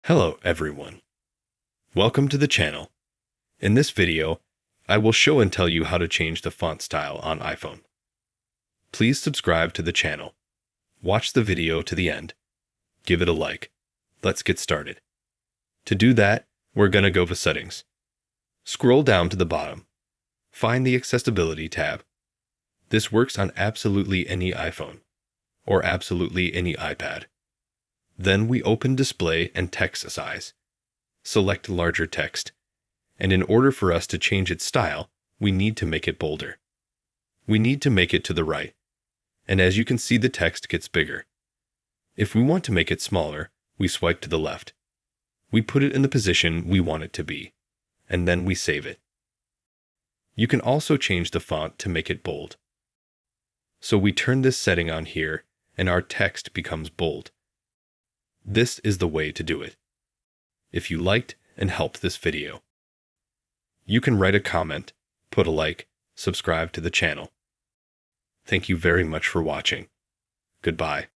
Hello everyone. Welcome to the channel. In this video, I will show and tell you how to change the font style on iPhone. Please subscribe to the channel. Watch the video to the end. Give it a like. Let's get started. To do that, we're gonna go to Settings. Scroll down to the bottom. Find the Accessibility tab. This works on absolutely any iPhone or absolutely any iPad. Then we open Display and Text Size. Select larger text, and in order for us to change its style, we need to make it bolder. We need to make it to the right, and as you can see, the text gets bigger. If we want to make it smaller, we swipe to the left. We put it in the position we want it to be, and then we save it. You can also change the font to make it bold. So we turn this setting on here, and our text becomes bold. This is the way to do it. If you liked and helped this video, you can write a comment, put a like, subscribe to the channel. Thank you very much for watching. Goodbye.